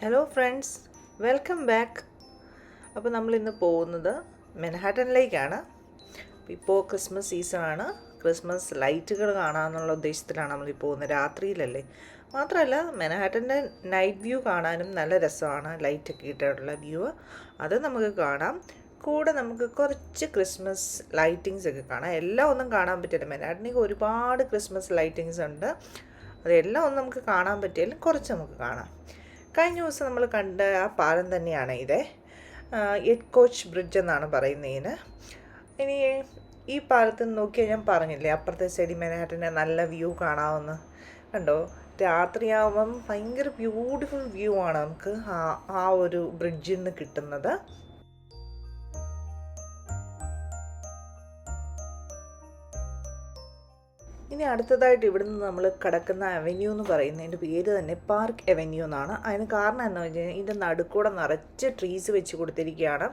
Hello friends, welcome back. അപ്പോൾ നമ്മളിന്ന് പോകുന്നത് മെൻഹാട്ടനിലേക്കാണ്. ഇപ്പോൾ ക്രിസ്മസ് സീസണാണ്. ക്രിസ്മസ് ലൈറ്റുകൾ കാണാമെന്നുള്ള ഉദ്ദേശത്തിലാണ് നമ്മളീ പോകുന്നത്. രാത്രിയിലല്ലേ. മാത്രമല്ല മെൻഹാട്ടൻ്റെ നൈറ്റ് വ്യൂ കാണാനും നല്ല രസമാണ്. ലൈറ്റൊക്കെ ഇട്ടിട്ടുള്ള വ്യൂ അത് നമുക്ക് കാണാം. കൂടെ നമുക്ക് കുറച്ച് ക്രിസ്മസ് ലൈറ്റിങ്സ് ഒക്കെ കാണാം. എല്ലാം ഒന്നും കാണാൻ പറ്റില്ല. മെൻഹാട്ടനിൽ ഒരുപാട് ക്രിസ്മസ് ലൈറ്റിങ്സ് ഉണ്ട്. അതെല്ലാം ഒന്നും നമുക്ക് കാണാൻ പറ്റിയാലും കുറച്ച് നമുക്ക് കാണാം. കഴിഞ്ഞ ദിവസം നമ്മൾ കണ്ട ആ പാലം തന്നെയാണ് ഇത്. എഡ് കോച്ച് ബ്രിഡ്ജ് എന്നാണ് പറയുന്നതിന്. ഇനി ഈ പാലത്തിൽ നോക്കിയാൽ ഞാൻ പറഞ്ഞില്ലേ, അപ്പുറത്തെ സൈഡിൽ മെൻഹാട്ടൻ്റെ നല്ല വ്യൂ കാണാമെന്ന്. കണ്ടോ, രാത്രിയാവുമ്പം ഭയങ്കര ബ്യൂട്ടിഫുൾ വ്യൂ ആണ് നമുക്ക് ആ ഒരു ബ്രിഡ്ജിൽ നിന്ന് കിട്ടുന്നത്. ഇനി അടുത്തതായിട്ട് ഇവിടുന്ന് നമ്മൾ കിടക്കുന്ന അവന്യൂ എന്ന് പറയുന്നതിൻ്റെ പേര് തന്നെ പാർക്ക് അവന്യൂ എന്നാണ്. അതിന് കാരണം എന്താണെന്ന് വെച്ച് കഴിഞ്ഞാൽ ഇതിൻ്റെ നടുക്കൂടെ നിറച്ച് ട്രീസ് വെച്ച് കൊടുത്തിരിക്കുകയാണ്.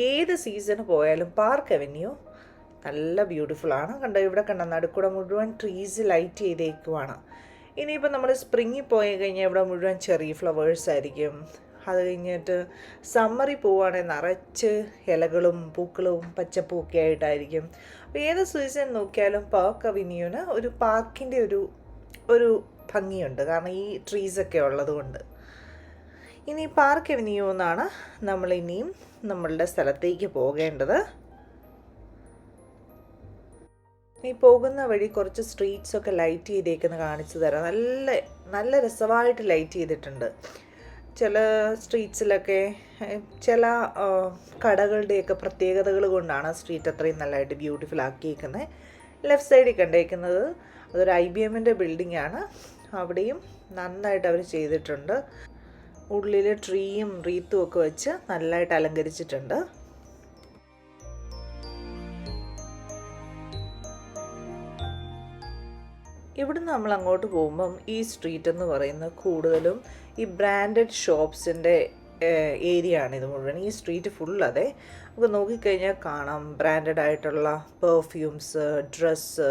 ഏത് സീസണ് പോയാലും പാർക്ക് അവന്യൂ നല്ല ബ്യൂട്ടിഫുള്ളാണ്. കണ്ടോ, ഇവിടെ കണ്ട നടുക്കൂടെ മുഴുവൻ ട്രീസ് ലൈറ്റ് ചെയ്തേക്കുവാണ്. ഇനിയിപ്പോൾ നമ്മൾ സ്പ്രിങ്ങിൽ പോയി കഴിഞ്ഞാൽ ഇവിടെ മുഴുവൻ ചെറിയ ഫ്ലവേഴ്സ് ആയിരിക്കും. അത് കഴിഞ്ഞിട്ട് സമ്മറിൽ പോവുകയാണെങ്കിൽ നിറച്ച് ഇലകളും പൂക്കളും പച്ചപ്പും ഒക്കെ ആയിട്ടായിരിക്കും. അപ്പോൾ ഏത് സീസൺ നോക്കിയാലും പാർക്ക് അവന്യൂവിന് ഒരു പാർക്കിൻ്റെ ഒരു ഭംഗിയുണ്ട്, കാരണം ഈ ട്രീസൊക്കെ ഉള്ളത് കൊണ്ട്. ഇനി പാർക്ക് അവന്യൂ എന്നാണ് നമ്മളിനിയും നമ്മളുടെ സ്ഥലത്തേക്ക് പോകേണ്ടത്. ഈ പോകുന്ന വഴി കുറച്ച് സ്ട്രീറ്റ്സൊക്കെ ലൈറ്റ് ചെയ്തേക്കുന്ന കാണിച്ചു തരാം. നല്ല രസമായിട്ട് ലൈറ്റ് ചെയ്തിട്ടുണ്ട്. ചില സ്ട്രീറ്റ്സിലൊക്കെ ചില കടകളുടെയൊക്കെ പ്രത്യേകതകൾ കൊണ്ടാണ് സ്ട്രീറ്റ് അത്രയും നല്ലതായിട്ട് ബ്യൂട്ടിഫുൾ ആക്കിയേക്കുന്നത്. ലെഫ്റ്റ് സൈഡിൽ കണ്ടേക്കുന്നത് അതൊരു IBMൻ്റെ ബിൽഡിംഗ് ആണ്. അവിടെയും നന്നായിട്ട് അവർ ചെയ്തിട്ടുണ്ട്. ഉള്ളിൽ ട്രീയും റീത്തും ഒക്കെ വെച്ച് നല്ലതായിട്ട് അലങ്കരിച്ചിട്ടുണ്ട്. ഇവിടുന്ന് നമ്മൾ അങ്ങോട്ട് പോകുമ്പം ഈ സ്ട്രീറ്റ് എന്ന് പറയുന്നത് കൂടുതലും ഈ ബ്രാൻഡഡ് ഷോപ്സിൻ്റെ ഏരിയ ആണ് ഇത് മുഴുവൻ. ഈ സ്ട്രീറ്റ് ഫുൾ അതെ. നമുക്ക് നോക്കിക്കഴിഞ്ഞാൽ കാണാം ബ്രാൻഡഡ് ആയിട്ടുള്ള പെർഫ്യൂംസ്, ഡ്രസ്സ്,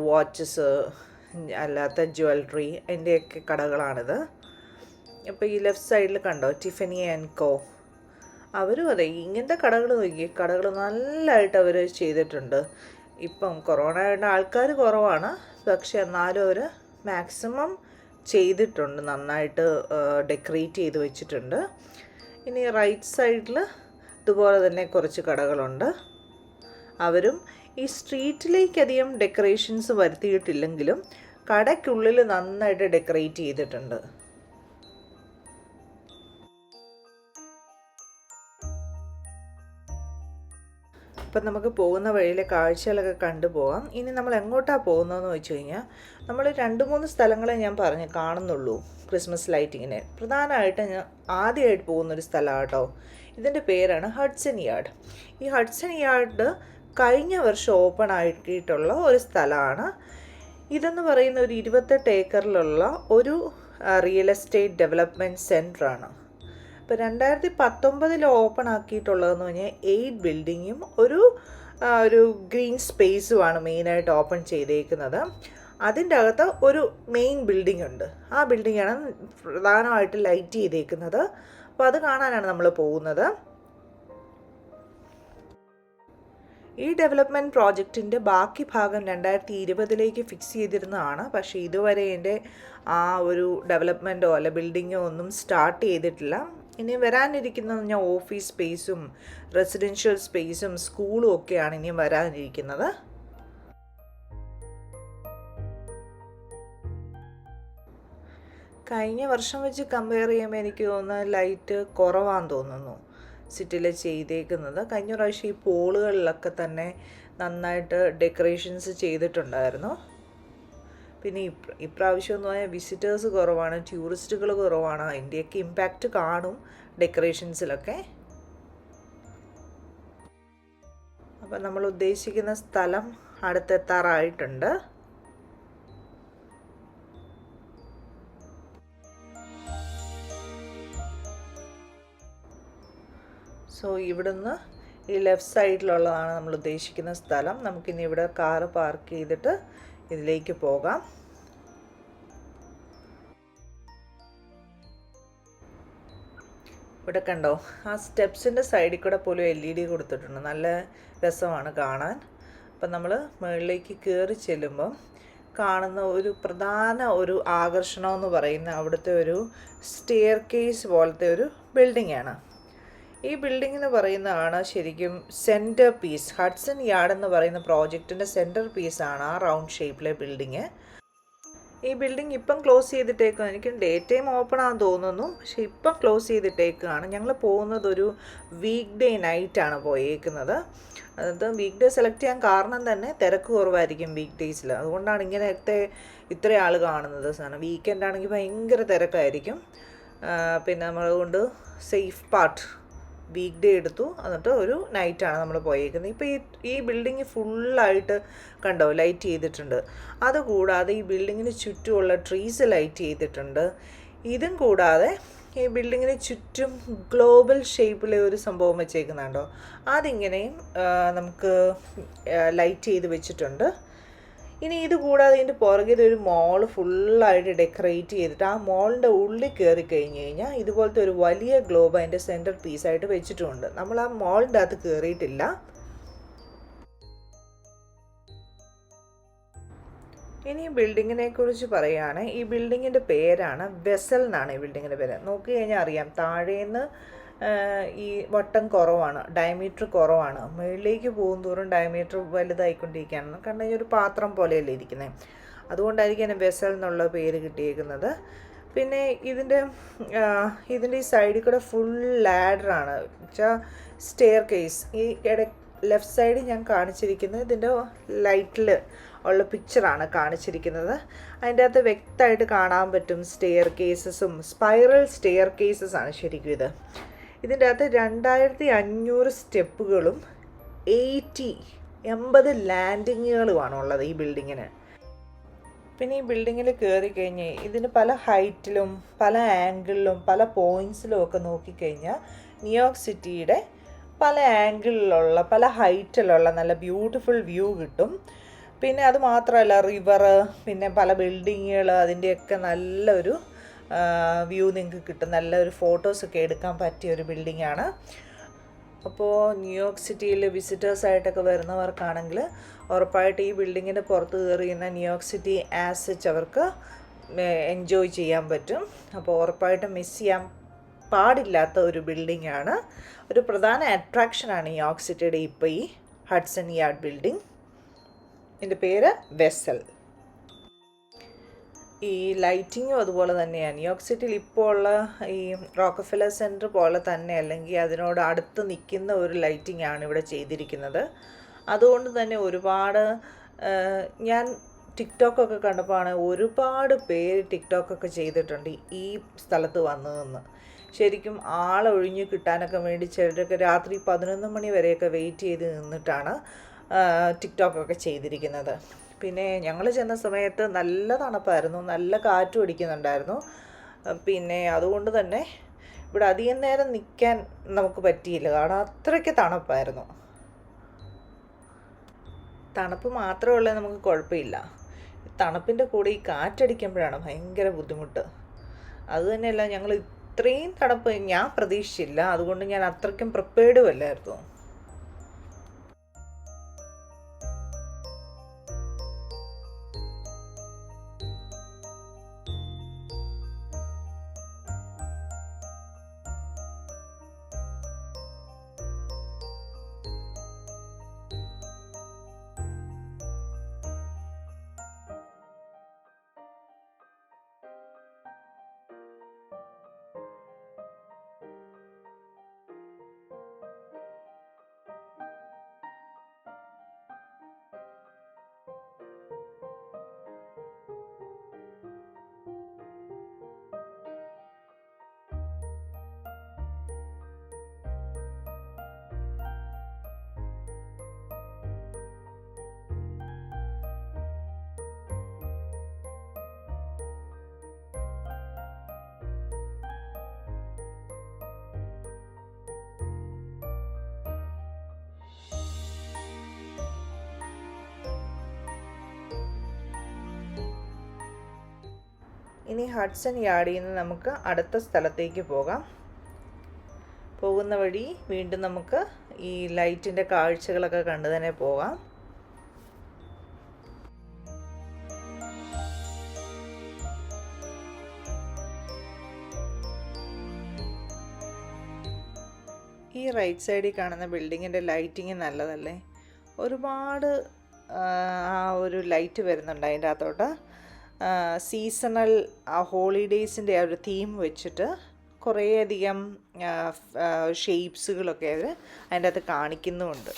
വാച്ചസ്, അല്ലാത്ത ജ്വല്ലറി, അതിൻ്റെയൊക്കെ കടകളാണിത്. അപ്പോൾ ഈ ലെഫ്റ്റ് സൈഡിൽ കണ്ടോ ടിഫനി ആൻഡ് കോ. അവരും അതെ, ഇങ്ങനത്തെ കടകൾ നോക്കി, കടകൾ നല്ലതായിട്ട് അവർ ചെയ്തിട്ടുണ്ട്. ഇപ്പം കൊറോണ ആയതുകൊണ്ട് ആൾക്കാർ കുറവാണ്, പക്ഷെ എന്നാലും അവർ മാക്സിമം ചെയ്തിട്ടുണ്ട്, നന്നായിട്ട് ഡെക്കറേറ്റ് ചെയ്ത് വെച്ചിട്ടുണ്ട്. ഇനി റൈറ്റ് സൈഡിൽ ഇതുപോലെ തന്നെ കുറച്ച് കടകളുണ്ട്. അവരും ഈ സ്ട്രീറ്റിലേക്കധികം ഡെക്കറേഷൻസ് വരുത്തിയിട്ടില്ലെങ്കിലും കടയ്ക്കുള്ളിൽ നന്നായിട്ട് ഡെക്കറേറ്റ് ചെയ്തിട്ടുണ്ട്. ഇപ്പം നമുക്ക് പോകുന്ന വഴിയിലെ കാഴ്ചകളൊക്കെ കണ്ടുപോകാം. ഇനി നമ്മൾ എങ്ങോട്ടാണ് പോകുന്നതെന്ന് വെച്ച് കഴിഞ്ഞാൽ നമ്മൾ 2-3 സ്ഥലങ്ങളെ ഞാൻ കാണുന്നുള്ളൂ ക്രിസ്മസ് ലൈറ്റിങ്ങിന്. പ്രധാനമായിട്ട് ഞാൻ ആദ്യമായിട്ട് പോകുന്നൊരു സ്ഥലമാണ് കേട്ടോ. ഇതിൻ്റെ പേരാണ് ഹഡ്സൺ യാർഡ്. ഈ ഹഡ്സൺ യാർഡ് കഴിഞ്ഞ വർഷം ഓപ്പൺ ആക്കിയിട്ടുള്ള ഒരു സ്ഥലമാണ്. ഇതെന്ന് പറയുന്ന ഒരു 28 ഏക്കറിലുള്ള ഒരു റിയൽ എസ്റ്റേറ്റ് ഡെവലപ്മെൻറ്റ് സെൻറ്ററാണ്. ഇപ്പോൾ 2019 ഓപ്പൺ ആക്കിയിട്ടുള്ളതെന്ന് പറഞ്ഞാൽ 8 ബിൽഡിങ്ങും ഒരു ഗ്രീൻ സ്പേസുമാണ് മെയിനായിട്ട് ഓപ്പൺ ചെയ്തേക്കുന്നത്. അതിൻ്റെ അകത്ത് ഒരു മെയിൻ ബിൽഡിംഗ് ഉണ്ട്. ആ ബിൽഡിങ്ങാണ് പ്രധാനമായിട്ട് ലൈറ്റ് ചെയ്തേക്കുന്നത്. അപ്പോൾ അത് കാണാനാണ് നമ്മൾ പോകുന്നത്. ഈ ഡെവലപ്മെൻറ്റ് പ്രോജക്റ്റിൻ്റെ ബാക്കി ഭാഗം 2020 ഫിക്സ് ചെയ്തിരുന്നതാണ്. പക്ഷേ ഇതുവരെ എൻ്റെ ആ ഒരു ഡെവലപ്മെൻറ്റോ അല്ല ബിൽഡിങ്ങോ ഒന്നും സ്റ്റാർട്ട് ചെയ്തിട്ടില്ല. ഇനി വരാനിരിക്കുന്നത് ഞാൻ ഓഫീസ് സ്പേസും റെസിഡൻഷ്യൽ സ്പേസും സ്കൂളും ഒക്കെയാണ് ഇനി വരാനിരിക്കുന്നത്. കഴിഞ്ഞ വർഷം വെച്ച് കമ്പയർ ചെയ്യുമ്പോൾ എനിക്ക് തോന്നുന്നത് ലൈറ്റ് കുറവാന്ന് തോന്നുന്നു സിറ്റിയിൽ ചെയ്തേക്കുന്നത്. കഴിഞ്ഞ പ്രാവശ്യം ഈ പോളുകളിലൊക്കെ തന്നെ നന്നായിട്ട് ഡെക്കറേഷൻസ് ചെയ്തിട്ടുണ്ടായിരുന്നു. പിന്നെ ഇപ്രാവശ്യം എന്ന് പറഞ്ഞാൽ വിസിറ്റേഴ്സ് കുറവാണ്, ടൂറിസ്റ്റുകൾ കുറവാണ്. അതിൻ്റെയൊക്കെ ഇമ്പാക്റ്റ് കാണും ഡെക്കറേഷൻസിലൊക്കെ. അപ്പം നമ്മൾ ഉദ്ദേശിക്കുന്ന സ്ഥലം അടുത്തെത്താറായിട്ടുണ്ട്. സോ ഇവിടുന്ന് ഈ ലെഫ്റ്റ് സൈഡിലുള്ളതാണ് നമ്മൾ ഉദ്ദേശിക്കുന്ന സ്ഥലം. നമുക്കിനി ഇവിടെ കാറ് പാർക്ക് ചെയ്തിട്ട് ഇതിലേക്ക് പോകാം. ഇവിടെ കണ്ടോ, ആ സ്റ്റെപ്സിൻ്റെ സൈഡിൽ കൂടെ പോലും LED കൊടുത്തിട്ടുണ്ട്. നല്ല രസമാണ് കാണാൻ. അപ്പം നമ്മൾ മുകളിലേക്ക് കയറി ചെല്ലുമ്പം കാണുന്ന ഒരു പ്രധാന ഒരു ആകർഷണം എന്ന് പറയുന്ന അവിടുത്തെ ഒരു സ്റ്റെയർ കേസ് പോലത്തെ ഒരു ബിൽഡിംഗ് ആണ്. ഈ ബിൽഡിംഗ് എന്ന് പറയുന്നതാണ് ശരിക്കും സെൻറ്റർ പീസ്. ഹഡ്സൺ യാർഡ് എന്ന് പറയുന്ന പ്രോജക്റ്റിൻ്റെ സെൻറ്റർ പീസാണ് ആ റൗണ്ട് ഷേപ്പിലെ ബിൽഡിങ്. ഈ ബിൽഡിംഗ് ഇപ്പം ക്ലോസ് ചെയ്തിട്ടേക്കാണ്. എനിക്ക് ഡേ ടൈം ഓപ്പൺ ആണെന്ന് തോന്നുന്നു, പക്ഷേ ഇപ്പം ക്ലോസ് ചെയ്തിട്ടേക്കാണ്. ഞങ്ങൾ പോകുന്നത് ഒരു വീക്ക് ഡേ നൈറ്റാണ് പോയേക്കുന്നത്. അത് വീക്ക് ഡേ സെലക്ട് ചെയ്യാൻ കാരണം തന്നെ തിരക്ക് കുറവായിരിക്കും വീക്ക് ഡേയ്സിൽ. അതുകൊണ്ടാണ് ഇങ്ങനത്തെ ഇത്ര ആൾ കാണുന്നത്. സാധനം വീക്കെൻഡ് ആണെങ്കിൽ ഭയങ്കര തിരക്കായിരിക്കും. പിന്നെ നമ്മളതുകൊണ്ട് സേഫ് പാർട്ട് വീക്ക് ഡേ എടുത്തു. എന്നിട്ട് ഒരു നൈറ്റാണ് നമ്മൾ പോയേക്കുന്നത്. ഇപ്പോൾ ഈ ബിൽഡിങ് ഫുള്ളായിട്ട് കണ്ടോ ലൈറ്റ് ചെയ്തിട്ടുണ്ട്. അതുകൂടാതെ ഈ ബിൽഡിങ്ങിന് ചുറ്റുമുള്ള ട്രീസ് ലൈറ്റ് ചെയ്തിട്ടുണ്ട്. ഇതും കൂടാതെ ഈ ബിൽഡിങ്ങിന് ചുറ്റും ഗ്ലോബൽ ഷേപ്പിലെ ഒരു സംഭവം വെച്ചേക്കുന്നുണ്ടോ, അതിങ്ങനെയും നമുക്ക് ലൈറ്റ് ചെയ്ത് വെച്ചിട്ടുണ്ട്. ഇനി ഇത് കൂടാതെ ഇതിൻ്റെ പുറകിൽ ഒരു മോള് ഫുള്ളായിട്ട് ഡെക്കറേറ്റ് ചെയ്തിട്ട് ആ മോളിൻ്റെ ഉള്ളിൽ കയറി കഴിഞ്ഞ് കഴിഞ്ഞാൽ ഇതുപോലത്തെ ഒരു വലിയ ഗ്ലോബ് അതിൻ്റെ സെൻറ്റർ പീസായിട്ട് വെച്ചിട്ടുമുണ്ട്. നമ്മൾ ആ മോളിൻ്റെ അകത്ത് കയറിയിട്ടില്ല. ഇനി ഈ ബിൽഡിങ്ങിനെ കുറിച്ച് പറയുകയാണ്. ഈ ബിൽഡിങ്ങിൻ്റെ പേരാണ് വെസൽ എന്നാണ് ഈ ബിൽഡിങ്ങിൻ്റെ പേര്. നോക്കി കഴിഞ്ഞാൽ അറിയാം, താഴേന്ന് ഈ വട്ടം കുറവാണ്, ഡയമീറ്റർ കുറവാണ്. മുകളിലേക്ക് പോകുന്തോറും ഡയമീറ്റർ വലുതായിക്കൊണ്ടിരിക്കുകയാണ്. കാരണം ഈ ഒരു പാത്രം പോലെയല്ലേ ഇരിക്കുന്നത്. അതുകൊണ്ടായിരിക്കും അതിന് വെസൽ എന്നുള്ള പേര് കിട്ടിയേക്കുന്നത്. പിന്നെ ഇതിൻ്റെ ഈ സൈഡിൽ കൂടെ ഫുൾ ലാഡറാണ് വെച്ചാൽ സ്റ്റെയർ കേസ്. ഈ ലെഫ്റ്റ് സൈഡിൽ ഞാൻ കാണിച്ചിരിക്കുന്നത് ഇതിൻ്റെ ലൈറ്റിൽ ഉള്ള പിക്ചറാണ് കാണിച്ചിരിക്കുന്നത്. അതിൻ്റെ അകത്ത് വ്യക്തമായിട്ട് കാണാൻ പറ്റും സ്റ്റെയർ കേസസും സ്പൈറൽ സ്റ്റെയർ കേസസ് ആണ് ശരിക്കും ഇത്. ഇതിൻ്റെ അകത്ത് 2500 സ്റ്റെപ്പുകളും 80 ലാൻഡിങ്ങുകളുമാണ് ഉള്ളത് ഈ ബിൽഡിങ്ങിന്. പിന്നെ ഈ ബിൽഡിങ്ങിൽ കയറി കഴിഞ്ഞ് ഇതിന് പല ഹൈറ്റിലും പല ആംഗിളിലും പല പോയിൻറ്റ്സിലും ഒക്കെ നോക്കിക്കഴിഞ്ഞാൽ ന്യൂയോർക്ക് സിറ്റിയുടെ പല ആംഗിളിലുള്ള പല ഹൈറ്റിലുള്ള നല്ല ബ്യൂട്ടിഫുൾ വ്യൂ കിട്ടും. പിന്നെ അത് മാത്രമല്ല റിവർ, പിന്നെ പല ബിൽഡിങ്ങുകൾ, അതിൻ്റെയൊക്കെ നല്ലൊരു വ്യൂ നിങ്ങൾക്ക് കിട്ടും. നല്ലൊരു ഫോട്ടോസൊക്കെ എടുക്കാൻ പറ്റിയ ഒരു ബിൽഡിങ്ങാണ്. അപ്പോൾ ന്യൂയോർക്ക് സിറ്റിയിൽ വിസിറ്റേഴ്സായിട്ടൊക്കെ വരുന്നവർക്കാണെങ്കിൽ ഉറപ്പായിട്ട് ഈ ബിൽഡിങ്ങിൻ്റെ പുറത്ത് കയറിയുന്ന ന്യൂയോർക്ക് സിറ്റി ആസ് സച്ച് അവർക്ക് എൻജോയ് ചെയ്യാൻ പറ്റും. അപ്പോൾ ഉറപ്പായിട്ടും മിസ് ചെയ്യാൻ പാടില്ലാത്ത ഒരു ബിൽഡിങ്ങാണ്. ഒരു പ്രധാന അട്രാക്ഷനാണ് ന്യൂയോർക്ക് സിറ്റിയുടെ ഇപ്പോൾ ഈ ഹഡ്സൺ യാർഡ് ബിൽഡിംഗ്. ഇതിൻ്റെ പേര് വെസൽ. ഈ ലൈറ്റിങ്ങും അതുപോലെ തന്നെയാണ്. ന്യൂയോർക്ക് സിറ്റിയിൽ ഇപ്പോൾ ഉള്ള ഈ റോക്കഫെല്ലർ സെൻറ്റർ പോലെ തന്നെ അല്ലെങ്കിൽ അതിനോട് അടുത്ത് നിൽക്കുന്ന ഒരു ലൈറ്റിംഗ് ആണ് ഇവിടെ ചെയ്തിരിക്കുന്നത്. അതുകൊണ്ട് തന്നെ ഒരുപാട് ഞാൻ ടിക്ടോക്കൊക്കെ കണ്ടപ്പോൾ ആണ് ഒരുപാട് പേര് ടിക്ടോക്കൊക്കെ ചെയ്തിട്ടുണ്ട് ഈ സ്ഥലത്ത് വന്നതെന്ന്. ശരിക്കും ആളൊഴിഞ്ഞ് കിട്ടാനൊക്കെ വേണ്ടി ചിലരൊക്കെ രാത്രി 11 മണി വരെയൊക്കെ വെയിറ്റ് ചെയ്ത് നിന്നിട്ടാണ് ടിക്ടോക്കൊക്കെ ചെയ്തിരിക്കുന്നത്. പിന്നെ ഞങ്ങൾ ചെന്ന സമയത്ത് നല്ല തണുപ്പായിരുന്നു, നല്ല കാറ്റും അടിക്കുന്നുണ്ടായിരുന്നു. പിന്നെ അതുകൊണ്ട് തന്നെ ഇവിടെ അധികം നേരം നിൽക്കാൻ നമുക്ക് പറ്റിയില്ല, കാരണം അത്രയ്ക്ക് തണുപ്പായിരുന്നു. തണുപ്പ് മാത്രമേ ഉള്ളൂ, നമുക്ക് കുഴപ്പമില്ല. തണുപ്പിൻ്റെ കൂടെ ഈ കാറ്റടിക്കുമ്പോഴാണ് ഭയങ്കര ബുദ്ധിമുട്ട്. അതുതന്നെയല്ല, ഞങ്ങൾ ഇത്രയും തണുപ്പ് ഞാൻ പ്രതീക്ഷിച്ചില്ല. അതുകൊണ്ട് ഞാൻ അത്രയ്ക്കും പ്രിപ്പയർഡും അല്ലായിരുന്നു. ഇനി ഹഡ്സൺ യാർഡിൽ നിന്ന് നമുക്ക് അടുത്ത സ്ഥലത്തേക്ക് പോകാം. പോകുന്ന വഴി വീണ്ടും നമുക്ക് ഈ ലൈറ്റിൻ്റെ കാഴ്ചകളൊക്കെ കണ്ടു തന്നെ പോകാം. ഈ റൈറ്റ് സൈഡിൽ കാണുന്ന ബിൽഡിങ്ങിൻ്റെ ലൈറ്റിങ് നല്ലതല്ലേ? ഒരുപാട് ആ ഒരു ലൈറ്റ് വരുന്നുണ്ട് അതിൻ്റെ അകത്തോട്ട്. സീസണൽ ഹോളിഡേയ്സിൻ്റെ ആ ഒരു തീം വെച്ചിട്ട് കുറേയധികം ഷേപ്സുകളൊക്കെ അവർ അതിൻ്റെ അകത്ത് കാണിക്കുന്നുമുണ്ട്.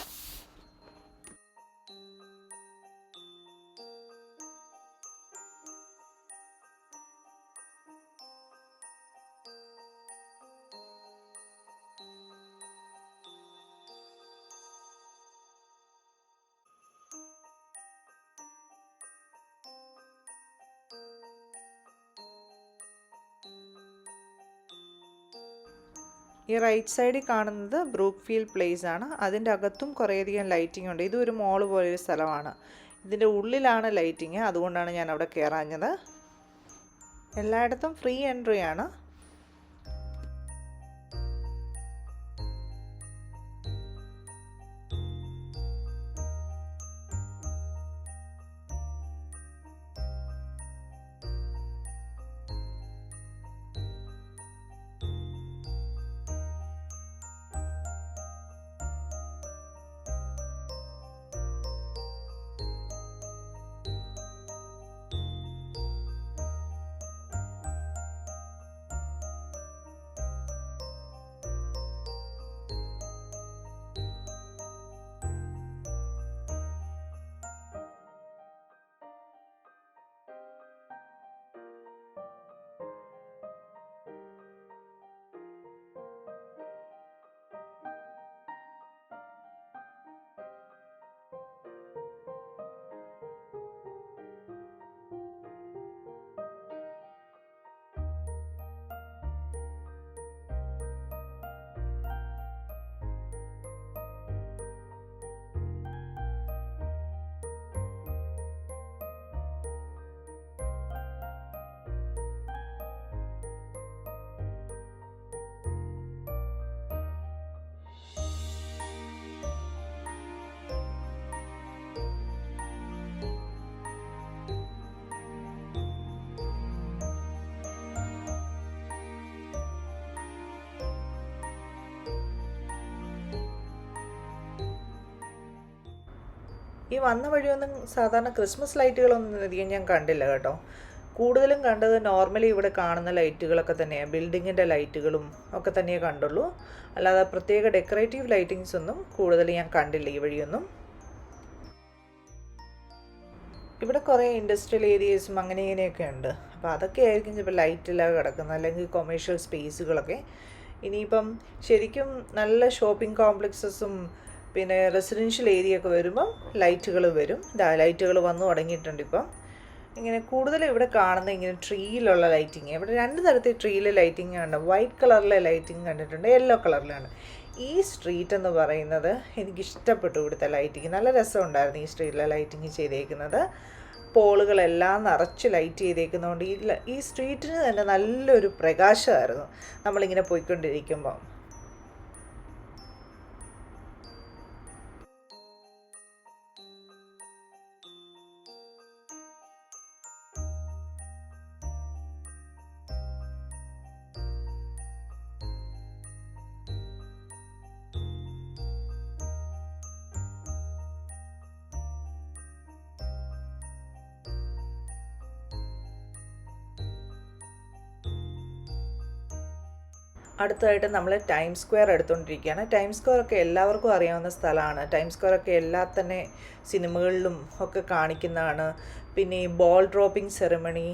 ഈ റൈറ്റ് സൈഡിൽ കാണുന്നത് ബ്രൂക്ക്ഫീൽഡ് പ്ലേസ് ആണ്. അതിൻ്റെ അകത്തും കുറേയധികം ലൈറ്റിംഗ് ഉണ്ട്. ഇതൊരു മോള് പോലൊരു സ്ഥലമാണ്. ഇതിൻ്റെ ഉള്ളിലാണ് ലൈറ്റിങ്, അതുകൊണ്ടാണ് ഞാൻ അവിടെ കയറാഞ്ഞത്. എല്ലായിടത്തും ഫ്രീ എൻട്രി ആണ്. ഈ വന്ന വഴിയൊന്നും സാധാരണ ക്രിസ്മസ് ലൈറ്റുകളൊന്നും അധികം ഞാൻ കണ്ടില്ല കേട്ടോ. കൂടുതലും കണ്ടത് നോർമലി ഇവിടെ കാണുന്ന ലൈറ്റുകളൊക്കെ തന്നെയാണ്, ബിൽഡിങ്ങിൻ്റെ ലൈറ്റുകളും ഒക്കെ തന്നെയേ കണ്ടുള്ളൂ. അല്ലാതെ പ്രത്യേക ഡെക്കറേറ്റീവ് ലൈറ്റിങ്സ് ഒന്നും കൂടുതൽ ഞാൻ കണ്ടില്ല ഈ വഴിയൊന്നും. ഇവിടെ കുറേ ഇൻഡസ്ട്രിയൽ ഏരിയസും അങ്ങനെ ഇങ്ങനെയൊക്കെ ഉണ്ട്. അപ്പോൾ അതൊക്കെ ആയിരിക്കും ചിലപ്പോൾ ലൈറ്റില്ലാതെ കിടക്കുന്നത്, അല്ലെങ്കിൽ കൊമേഴ്ഷ്യൽ സ്പേസുകളൊക്കെ. ഇനിയിപ്പം ശരിക്കും നല്ല ഷോപ്പിംഗ് കോംപ്ലക്സസും പിന്നെ റെസിഡൻഷ്യൽ ഏരിയ ഒക്കെ വരുമ്പം ലൈറ്റുകൾ വരും. ലൈറ്റുകൾ വന്നു തുടങ്ങിയിട്ടുണ്ട് ഇപ്പം. ഇങ്ങനെ കൂടുതലും ഇവിടെ കാണുന്ന ഇങ്ങനെ ട്രീയിലുള്ള ലൈറ്റിങ്. ഇവിടെ രണ്ട് തരത്തിൽ ട്രീയിൽ ലൈറ്റിങ് ഉണ്ട്. വൈറ്റ് കളറിലെ ലൈറ്റിങ് കണ്ടിട്ടുണ്ട്, യെല്ലോ കളറിലാണ്. ഈ സ്ട്രീറ്റ് എന്ന് പറയുന്നത് എനിക്കിഷ്ടപ്പെട്ടു. ഇവിടുത്തെ ലൈറ്റിങ് നല്ല രസമുണ്ടായിരുന്നു. ഈ സ്ട്രീറ്റിലെ ലൈറ്റിങ് ചെയ്തേക്കുന്നത് പോളുകളെല്ലാം നിറച്ച് ലൈറ്റ് ചെയ്തേക്കുന്നതുകൊണ്ട് ഈ സ്ട്രീറ്റിന് തന്നെ നല്ലൊരു പ്രകാശമായിരുന്നു നമ്മളിങ്ങനെ പോയിക്കൊണ്ടിരിക്കുമ്പോൾ. അടുത്തതായിട്ട് നമ്മൾ ടൈം സ്ക്വയർ എടുത്തുകൊണ്ടിരിക്കുകയാണ്. ടൈം സ്ക്വയർ ഒക്കെ എല്ലാവർക്കും അറിയാവുന്ന സ്ഥലമാണ്. ടൈം സ്ക്വയർ ഒക്കെ എല്ലാ തന്നെ സിനിമകളിലും ഒക്കെ കാണിക്കുന്നതാണ്. പിന്നെ ഈ ബോൾ ഡ്രോപ്പിംഗ് സെറിമണി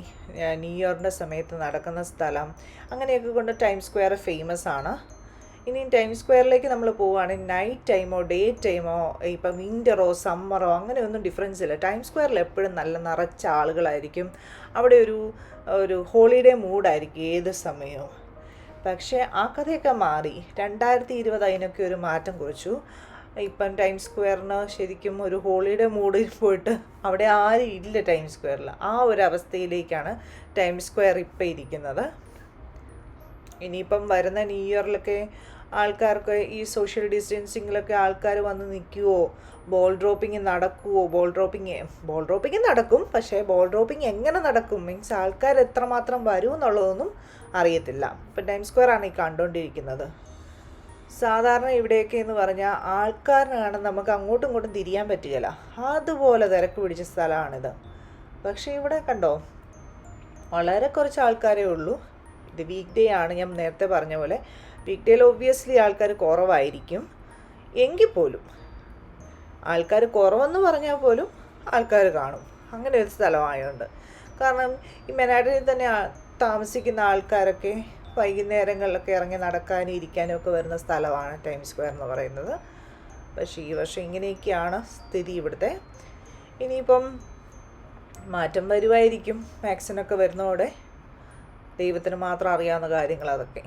ന്യൂ ഇയറിൻ്റെ സമയത്ത് നടക്കുന്ന സ്ഥലം, അങ്ങനെയൊക്കെ കൊണ്ട് ടൈം സ്ക്വയർ ഫേമസ് ആണ്. ഇനി ടൈം സ്ക്വയറിലേക്ക് നമ്മൾ പോവുകയാണെങ്കിൽ നൈറ്റ് ടൈമോ ഡേ ടൈമോ ഇപ്പം വിൻ്ററോ സമ്മറോ അങ്ങനെയൊന്നും ഡിഫറൻസ് ഇല്ല. ടൈം സ്ക്വയറിൽ എപ്പോഴും നല്ല നിറച്ച ആളുകളായിരിക്കും. അവിടെ ഒരു ഹോളിഡേ മൂഡായിരിക്കും ഏത് സമയവും. പക്ഷേ ആ കഥയൊക്കെ മാറി. 2020 അതിനൊക്കെ ഒരു മാറ്റം കുറിച്ചു. ഇപ്പം ടൈം സ്ക്വയറിന് ശരിക്കും ഒരു ഹോളിഡേ മൂഡിൽ പോയിട്ട് അവിടെ ആരും ഇല്ല ടൈം സ്ക്വയറിൽ. ആ ഒരു അവസ്ഥയിലേക്കാണ് ടൈം സ്ക്വയർ ഇപ്പം ഇരിക്കുന്നത്. ഇനിയിപ്പം വരുന്ന ന്യൂ ഇയറിലൊക്കെ ആൾക്കാർക്ക് ഈ സോഷ്യൽ ഡിസ്റ്റൻസിങ്ങിലൊക്കെ ആൾക്കാർ വന്ന് നിൽക്കുമോ, ബോൾ ഡ്രോപ്പിംഗ് നടക്കുമോ, ബോൾ ഡ്രോപ്പിംഗ് നടക്കും, പക്ഷേ ബോൾ ഡ്രോപ്പിംഗ് എങ്ങനെ നടക്കും, മീൻസ് ആൾക്കാർ എത്രമാത്രം വരും എന്നുള്ളതൊന്നും അറിയത്തില്ല. ഇപ്പം ടൈം സ്ക്വയറാണ് ഈ കണ്ടുകൊണ്ടിരിക്കുന്നത്. സാധാരണ ഇവിടെയൊക്കെ എന്ന് പറഞ്ഞാൽ ആൾക്കാരിനാണ് നമുക്ക് അങ്ങോട്ടും ഇങ്ങോട്ടും തിരിയാൻ പറ്റുകയില്ല, അതുപോലെ തിരക്ക് പിടിച്ച സ്ഥലമാണിത്. പക്ഷേ ഇവിടെ കണ്ടോ, വളരെ കുറച്ച് ആൾക്കാരേ ഉള്ളൂ. ഇത് വീക്ക് ഡേ ആണ്, ഞാൻ നേരത്തെ പറഞ്ഞ പോലെ. വീക്ക് ഡേയിൽ ഒബ്വിയസ്ലി ആൾക്കാർ കുറവായിരിക്കും, എങ്കിൽ പോലും ആൾക്കാർ കുറവെന്ന് പറഞ്ഞാൽ പോലും ആൾക്കാർ കാണും, അങ്ങനെ ഒരു സ്ഥലമായതുകൊണ്ട്. കാരണം ഈ മെനാഡിൽ തന്നെ താമസിക്കുന്ന ആൾക്കാരൊക്കെ വൈകുന്നേരങ്ങളിലൊക്കെ ഇറങ്ങി നടക്കാനും ഇരിക്കാനും ഒക്കെ വരുന്ന സ്ഥലമാണ് ടൈം സ്ക്വയർ എന്ന് പറയുന്നത്. പക്ഷേ ഈ വർഷം ഇങ്ങനെയൊക്കെയാണ് സ്ഥിതി ഇവിടുത്തെ. ഇനിയിപ്പം മാറ്റം വരുമായിരിക്കും, വാക്സിനൊക്കെ വരുന്നതോടെ. ദൈവത്തിന് മാത്രം അറിയാവുന്ന കാര്യങ്ങൾ അതൊക്കെ.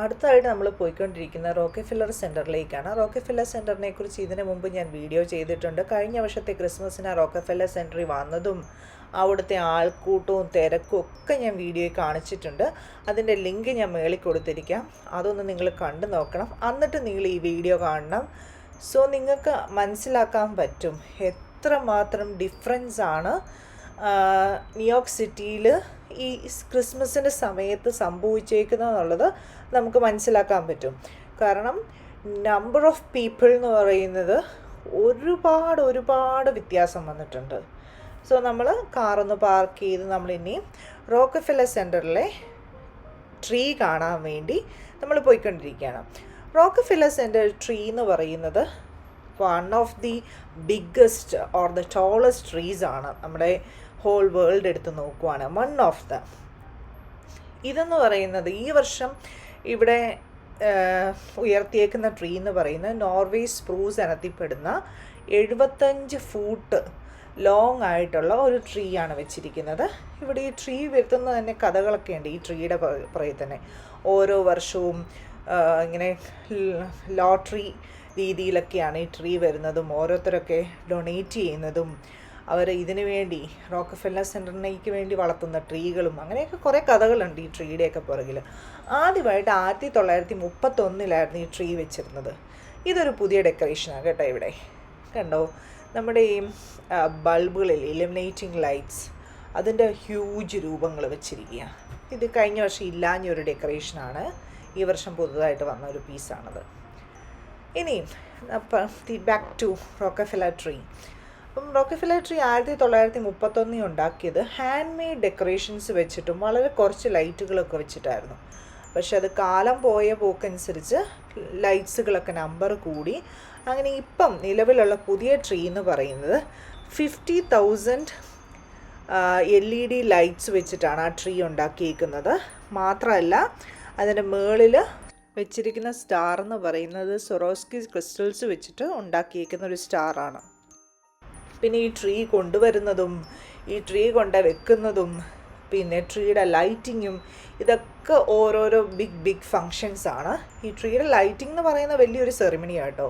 അടുത്തതായിട്ട് നമ്മൾ പോയിക്കൊണ്ടിരിക്കുന്ന റോക്കഫെല്ലർ സെൻറ്ററിലേക്കാണ്. റോക്കഫെല്ലർ സെൻറ്ററിനെ കുറിച്ച് ഇതിനു മുമ്പ് ഞാൻ വീഡിയോ ചെയ്തിട്ടുണ്ട്. കഴിഞ്ഞ വർഷത്തെ ക്രിസ്മസിന് റോക്കഫെല്ലർ സെൻറ്ററിൽ വന്നതും അവിടുത്തെ ആൾക്കൂട്ടവും തിരക്കും ഒക്കെ ഞാൻ വീഡിയോയിൽ കാണിച്ചിട്ടുണ്ട്. അതിൻ്റെ ലിങ്ക് ഞാൻ മേളിൽ കൊടുത്തിരിക്കാം, അതൊന്ന് നിങ്ങൾ കണ്ടു നോക്കണം. എന്നിട്ട് നിങ്ങൾ ഈ വീഡിയോ കാണണം. സോ നിങ്ങൾക്ക് മനസ്സിലാക്കാൻ പറ്റും എത്രമാത്രം ഡിഫറൻസ് ആണ് ന്യൂയോർക്ക് സിറ്റിയിൽ ഈ ക്രിസ്മസിൻ്റെ സമയത്ത് സംഭവിച്ചേക്കുന്നതെന്നുള്ളത് നമുക്ക് മനസ്സിലാക്കാൻ പറ്റും. കാരണം നമ്പർ ഓഫ് പീപ്പിൾ എന്ന് പറയുന്നത് ഒരുപാട് വ്യത്യാസം വന്നിട്ടുണ്ട്. സോ നമ്മൾ കാറൊന്ന് പാർക്ക് ചെയ്ത് നമ്മളിനി റോക്കഫെല്ലർ സെൻറ്ററിലെ ട്രീ കാണാൻ വേണ്ടി നമ്മൾ പോയിക്കൊണ്ടിരിക്കുകയാണ്. റോക്കഫെല്ലർ സെൻറ്റർ ട്രീ എന്ന് പറയുന്നത് one of the biggest or the tallest trees ആണ് നമ്മുടെ ഹോൾ വേൾഡ് എടുത്ത് നോക്കുവാണ്. വൺ ഓഫ് ദ ഇതെന്ന് പറയുന്നത് ഈ വർഷം ഇവിടെ ഉയർത്തിയേക്കുന്ന ട്രീ എന്ന് പറയുന്നത് നോർവേ സ്പ്രൂസ് ഇനത്തിൽപ്പെടുന്ന 75 ഫൂട്ട് ലോങ് ആയിട്ടുള്ള ഒരു ട്രീ ആണ് വെച്ചിരിക്കുന്നത്. ഇവിടെ ഈ ട്രീ വരുത്തുന്ന തന്നെ കഥകളൊക്കെ ഉണ്ട്. ഈ ട്രീയുടെ പുറകെ തന്നെ ഓരോ വർഷവും ഇങ്ങനെ ലോട്ടറി രീതിയിലൊക്കെയാണ് ഈ ട്രീ വരുന്നതും ഓരോരുത്തരൊക്കെ ഡൊണേറ്റ് ചെയ്യുന്നതും അവർ ഇതിനു വേണ്ടി റോക്കഫെല്ലർ സെൻറ്ററിനേക്ക് വേണ്ടി വളർത്തുന്ന ട്രീകളും അങ്ങനെയൊക്കെ കുറേ കഥകളുണ്ട് ഈ ട്രീയുടെയൊക്കെ പുറകിൽ. ആദ്യമായിട്ട് 1931 ഈ ട്രീ വെച്ചിരുന്നത്. ഇതൊരു പുതിയ ഡെക്കറേഷനാണ് കേട്ടോ. ഇവിടെ കണ്ടോ നമ്മുടെ ഈ ബൾബുകളിൽ ഇലുമിനേറ്റിംഗ് ലൈറ്റ്സ്, അതിൻ്റെ ഹ്യൂജ് രൂപങ്ങൾ വെച്ചിരിക്കുക. ഇത് കഴിഞ്ഞ വർഷം ഇല്ലാഞ്ഞൊരു ഡെക്കറേഷനാണ്, ഈ വർഷം പുതുതായിട്ട് വന്ന ഒരു പീസാണത്. ഇനിയും ബാക്ക് ടു റോക്കഫെല്ലർ ട്രീ. അപ്പം റോക്കഫെല്ലർ ട്രീ 1931 ഉണ്ടാക്കിയത് ഹാൻഡ് മെയ്ഡ് ഡെക്കറേഷൻസ് വെച്ചിട്ടും വളരെ കുറച്ച് ലൈറ്റുകളൊക്കെ വെച്ചിട്ടായിരുന്നു. പക്ഷെ അത് കാലം പോയ പോക്കനുസരിച്ച് ലൈറ്റ്സുകളൊക്കെ നമ്പർ കൂടി. അങ്ങനെ ഇപ്പം നിലവിലുള്ള പുതിയ ട്രീ എന്ന് പറയുന്നത് 50,000 LED ലൈറ്റ്സ് വെച്ചിട്ടാണ് ആ ട്രീ ഉണ്ടാക്കിയിരിക്കുന്നത്. മാത്രമല്ല അതിൻ്റെ മുകളിൽ വെച്ചിരിക്കുന്ന സ്റ്റാർ എന്ന് പറയുന്നത് സ്വറോസ്കി ക്രിസ്റ്റൽസ് വെച്ചിട്ട് ഉണ്ടാക്കിയിരിക്കുന്ന ഒരു സ്റ്റാറാണ്. പിന്നെ ഈ ട്രീ കൊണ്ടുവരുന്നതും ഈ ട്രീ കൊണ്ട് വെക്കുന്നതും പിന്നെ ട്രീയുടെ ലൈറ്റിങ്ങും ഇതൊക്കെ ഓരോരോ ബിഗ് ഫങ്ഷൻസ് ആണ്. ഈ ട്രീയുടെ ലൈറ്റിംഗ് എന്ന് പറയുന്ന വലിയൊരു സെറിമണിയാണ് കേട്ടോ.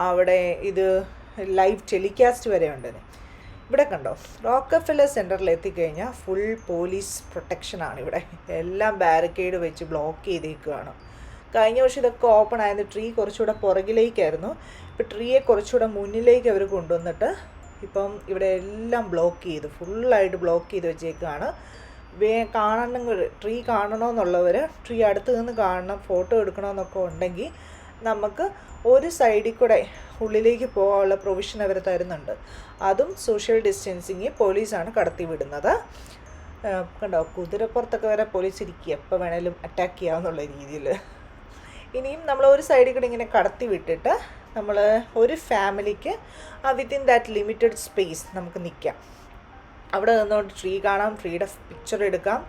അവിടെ ഇത് ലൈവ് ടെലികാസ്റ്റ് വരെ ഉണ്ട്. ഇവിടെ കണ്ടോ റോക്കഫെല്ലർ സെൻറ്ററിൽ എത്തിക്കഴിഞ്ഞാൽ ഫുൾ പോലീസ് പ്രൊട്ടക്ഷനാണ്. ഇവിടെ എല്ലാം ബാരിക്കേഡ് വെച്ച് ബ്ലോക്ക് ചെയ്തേക്കുകയാണ്. കഴിഞ്ഞ വർഷം ഇതൊക്കെ ഓപ്പൺ ആയത് ട്രീ കുറച്ചുകൂടെ പുറകിലേക്കായിരുന്നു. ഇപ്പോൾ ട്രീയെ കുറച്ചുകൂടെ മുന്നിലേക്ക് അവർ കൊണ്ടുവന്നിട്ട് ഇപ്പം ഇവിടെ എല്ലാം ബ്ലോക്ക് ചെയ്ത് ഫുള്ളായിട്ട് ബ്ലോക്ക് ചെയ്ത് വെച്ചേക്കുകയാണ്. കാണണമെങ്കിൽ ട്രീ കാണണമെന്നുള്ളവർ ട്രീ അടുത്ത് നിന്ന് കാണണം, ഫോട്ടോ എടുക്കണമെന്നൊക്കെ ഉണ്ടെങ്കിൽ നമുക്ക് ഒരു സൈഡിൽ കൂടെ ഉള്ളിലേക്ക് പോകാനുള്ള പ്രൊവിഷൻ അവർ തരുന്നുണ്ട്. അതും സോഷ്യൽ ഡിസ്റ്റൻസിങ് പോലീസാണ് കടത്തി വിടുന്നത്. കണ്ടോ, കുതിരപ്പുറത്തൊക്കെ വരെ പോലീസ് ഇരിക്കുക, എപ്പോൾ വേണേലും അറ്റാക്ക് ചെയ്യാമെന്നുള്ള രീതിയിൽ. ഇനിയും നമ്മൾ ഒരു സൈഡിൽ കൂടെ ഇങ്ങനെ കടത്തി വിട്ടിട്ട് നമ്മൾ ഒരു ഫാമിലിക്ക് വിത്തിൻ ദാറ്റ് ലിമിറ്റഡ് സ്പേസ് നമുക്ക് നിൽക്കാം. അവിടെ നിന്നുകൊണ്ട് ട്രീ കാണാം, ട്രീയുടെ പിക്ചർ എടുക്കാം.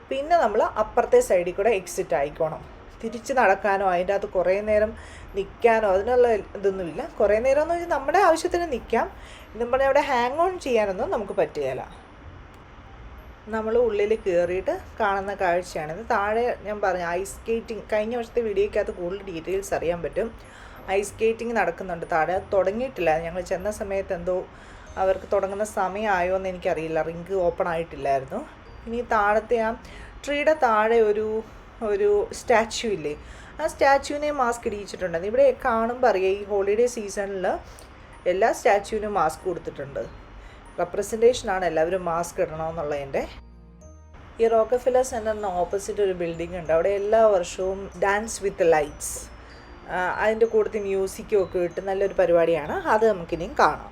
പിന്നെ നമ്മൾ അപ്പുറത്തെ സൈഡിൽ കൂടെ എക്സിറ്റ് ആയിക്കോണം. തിരിച്ച് നടക്കാനോ അതിൻ്റെ അകത്ത് കുറേ നേരം നിൽക്കാനോ അതിനുള്ള ഇതൊന്നുമില്ല. കുറേ നേരം എന്ന് വെച്ചാൽ നമ്മുടെ ആവശ്യത്തിന് നിൽക്കാം. ഇതും പറഞ്ഞാൽ അവിടെ ഹാങ് ഓൺ ചെയ്യാനൊന്നും നമുക്ക് പറ്റുകയില്ല. നമ്മൾ ഉള്ളിൽ കയറിയിട്ട് കാണുന്ന കാഴ്ചയാണിത്. താഴെ ഞാൻ പറഞ്ഞു ഐസ് സ്കേറ്റിംഗ്, കഴിഞ്ഞ വർഷത്തെ വീഡിയോയ്ക്കകത്ത് കൂടുതൽ ഡീറ്റെയിൽസ് അറിയാൻ പറ്റും. ഐസ് സ്കേറ്റിംഗ് നടക്കുന്നുണ്ട് താഴെ. തുടങ്ങിയിട്ടില്ല, ഞങ്ങൾ ചെന്ന സമയത്ത് എന്തോ അവർക്ക് തുടങ്ങുന്ന സമയമായോ എന്ന് എനിക്കറിയില്ല, റിങ്ക് ഓപ്പൺ ആയിട്ടില്ലായിരുന്നു. ഇനി താഴത്തെ ആ ട്രീയുടെ താഴെ ഒരു സ്റ്റാച്യു ഇല്ലേ, ആ സ്റ്റാച്യുവിനെ മാസ്ക് ഇടിയിച്ചിട്ടുണ്ട്. ഇവിടെ കാണുമ്പോൾ അറിയാം ഈ ഹോളിഡേ സീസണിൽ എല്ലാ സ്റ്റാച്യുവിനും മാസ്ക് കൊടുത്തിട്ടുണ്ട്. റെപ്രസെൻറ്റേഷനാണ് എല്ലാവരും മാസ്ക് ഇടണമെന്നുള്ളതിൻ്റെ. ഈ റോക്കഫെല്ലർ സെൻറ്ററിന് ഓപ്പോസിറ്റ് ഒരു ബിൽഡിംഗ് ഉണ്ട്. അവിടെ എല്ലാ വർഷവും ഡാൻസ് വിത്ത് ലൈറ്റ്സ്, അതിൻ്റെ കൂട്ടത്തിൽ മ്യൂസിക്കും ഒക്കെ ഇട്ട് നല്ലൊരു പരിപാടിയാണ്. അത് നമുക്കിനിയും കാണാം.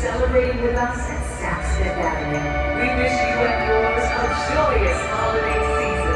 celebrating with us at Saks Fifth Avenue. We wish you and yours a joyous holiday season.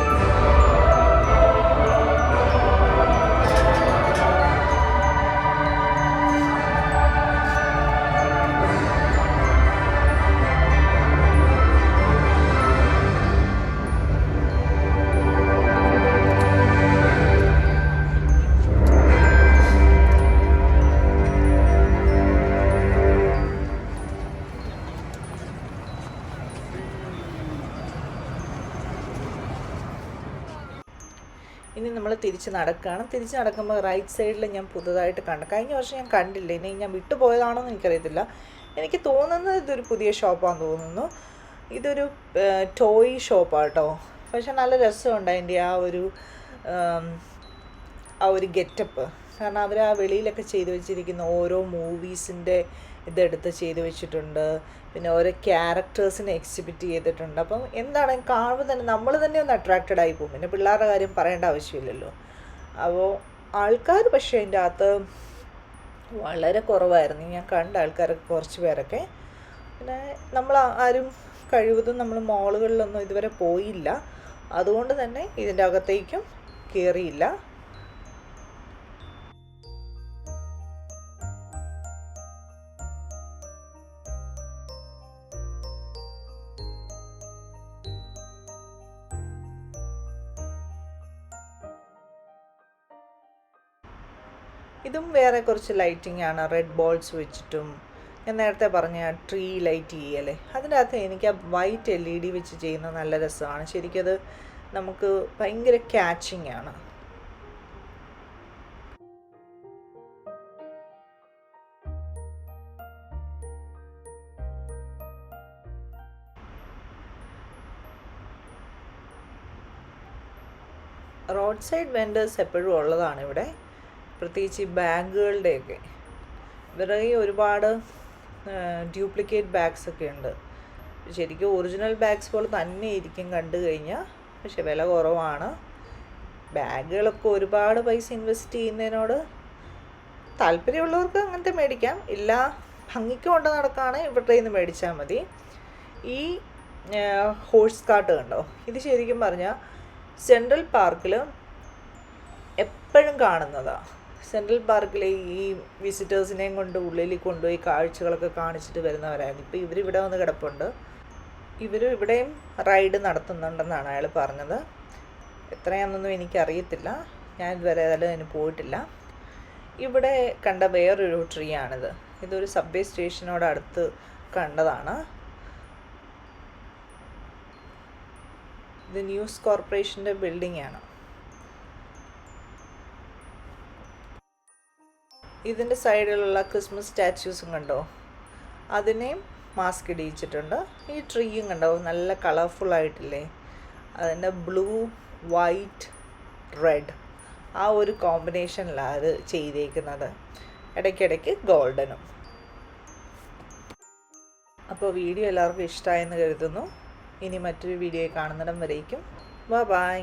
ഇനി നമ്മൾ തിരിച്ച് നടക്കുകയാണ്. തിരിച്ച് നടക്കുമ്പോൾ റൈറ്റ് സൈഡിൽ ഞാൻ പുതുതായിട്ട് കണ്ടു. കഴിഞ്ഞ വർഷം ഞാൻ കണ്ടില്ല, ഇനി ഞാൻ വിട്ടുപോയതാണോ എന്ന് എനിക്കറിയത്തില്ല. എനിക്ക് തോന്നുന്നത് ഇതൊരു പുതിയ ഷോപ്പാണെന്ന് തോന്നുന്നു. ഇതൊരു ടോയ് ഷോപ്പാണ് കേട്ടോ. പക്ഷെ നല്ല രസമുണ്ട് അതിൻ്റെ ആ ഒരു ഗെറ്റപ്പ്. കാരണം അവർ ആ വെളിയിലൊക്കെ ചെയ്തു വെച്ചിരിക്കുന്ന ഓരോ മൂവീസിൻ്റെ ഇതെടുത്ത് ചെയ്തു വെച്ചിട്ടുണ്ട്. പിന്നെ ഓരോ ക്യാരക്ടേഴ്സിനെ എക്സിബിറ്റ് ചെയ്തിട്ടുണ്ട്. അപ്പം എന്താണ് കാണുമ്പോൾ തന്നെ നമ്മൾ തന്നെ ഒന്ന് അട്രാക്റ്റഡ് ആയി പോകും. പിന്നെ പിള്ളേരുടെ കാര്യം പറയേണ്ട ആവശ്യമില്ലല്ലോ. അപ്പോൾ ആൾക്കാർ പക്ഷേ അതിൻ്റെ അകത്ത് വളരെ കുറവായിരുന്നു. ഞാൻ കണ്ട ആൾക്കാരൊക്കെ കുറച്ച് പേരൊക്കെ. പിന്നെ നമ്മൾ ആരും കഴിവതും നമ്മൾ മോളുകളിലൊന്നും ഇതുവരെ പോയില്ല, അതുകൊണ്ട് തന്നെ ഇതിൻ്റെ അകത്തേക്കും കയറിയില്ല. ഇതും വേറെ കുറച്ച് ലൈറ്റിംഗ് ആണ്, റെഡ് ബോൾസ് വെച്ചിട്ടും. ഞാൻ നേരത്തെ പറഞ്ഞ ട്രീ ലൈറ്റ് ചെയ്യല്ലേ, അതിൻ്റെ അകത്ത് എനിക്ക് ആ വൈറ്റ് LED വെച്ച് ചെയ്യുന്നത് നല്ല രസമാണ്. ശരിക്കും അത് നമുക്ക് ഭയങ്കര ക്യാച്ചിങ് ആണ്. റോഡ് സൈഡ് വെൻഡേഴ്സ് എപ്പോഴും ഉള്ളതാണ് ഇവിടെ, പ്രത്യേകിച്ച് ഈ ബാഗുകളുടെയൊക്കെ. ഇവരുടെ ഒരുപാട് ഡ്യൂപ്ലിക്കേറ്റ് ബാഗ്സ് ഒക്കെ ഉണ്ട്. ശരിക്കും ഒറിജിനൽ ബാഗ്സ് പോലെ തന്നെ ഇരിക്കും കണ്ടു കഴിഞ്ഞാൽ, പക്ഷെ വില കുറവാണ്. ബാഗുകളൊക്കെ ഒരുപാട് പൈസ ഇൻവെസ്റ്റ് ചെയ്യുന്നതിനോട് താല്പര്യമുള്ളവർക്ക് അങ്ങനത്തെ മേടിക്കാം, ഇല്ല ഭംഗിക്ക് കൊണ്ട് നടക്കുകയാണ് ഇവരുടെ നിന്ന് മേടിച്ചാൽ മതി. ഈ ഹോഴ്സ് കാർട്ട് കണ്ടോ, ഇത് ശരിക്കും പറഞ്ഞാൽ സെൻട്രൽ പാർക്കിൽ എപ്പോഴും കാണുന്നതാണ്. സെൻട്രൽ പാർക്കിലെ ഈ വിസിറ്റേഴ്സിനെയും കൊണ്ട് ഉള്ളിൽ കൊണ്ടുപോയി കാഴ്ചകളൊക്കെ കാണിച്ചിട്ട് വരുന്നവരായിരുന്നു. ഇപ്പോൾ ഇവരിവിടെ വന്ന് കിടപ്പുണ്ട്. ഇവരും ഇവിടെയും റൈഡ് നടത്തുന്നുണ്ടെന്നാണ് അയാൾ പറഞ്ഞത്. എത്രയാണെന്നൊന്നും എനിക്കറിയത്തില്ല, ഞാൻ ഇതുവരെ ഏതായാലും അതിന് പോയിട്ടില്ല. ഇവിടെ കണ്ട വേറൊരു ട്രീ ആണിത്. ഇതൊരു സബ്വേ സ്റ്റേഷനോട് അടുത്ത് കണ്ടതാണ്. ഇത് ന്യൂസ് കോർപ്പറേഷൻ്റെ ബിൽഡിംഗ് ആണ്. ഇതിൻ്റെ സൈഡിലുള്ള ക്രിസ്മസ് സ്റ്റാച്യൂസും കണ്ടോ, അതിനെയും മാസ്ക് ഇടിയിച്ചിട്ടുണ്ട്. ഈ ട്രീയും കണ്ടോ, നല്ല കളർഫുൾ ആയിട്ടില്ലേ, അതിൻ്റെ ബ്ലൂ വൈറ്റ് റെഡ് ആ ഒരു കോമ്പിനേഷനിലാണ് അത് ചെയ്തേക്കുന്നത്, ഇടയ്ക്കിടയ്ക്ക് ഗോൾഡനും. അപ്പോൾ വീഡിയോ എല്ലാവർക്കും ഇഷ്ടമായെന്ന് കരുതുന്നു. ഇനി മറ്റൊരു വീഡിയോ കാണുന്നിടം വരേക്കും ബൈ.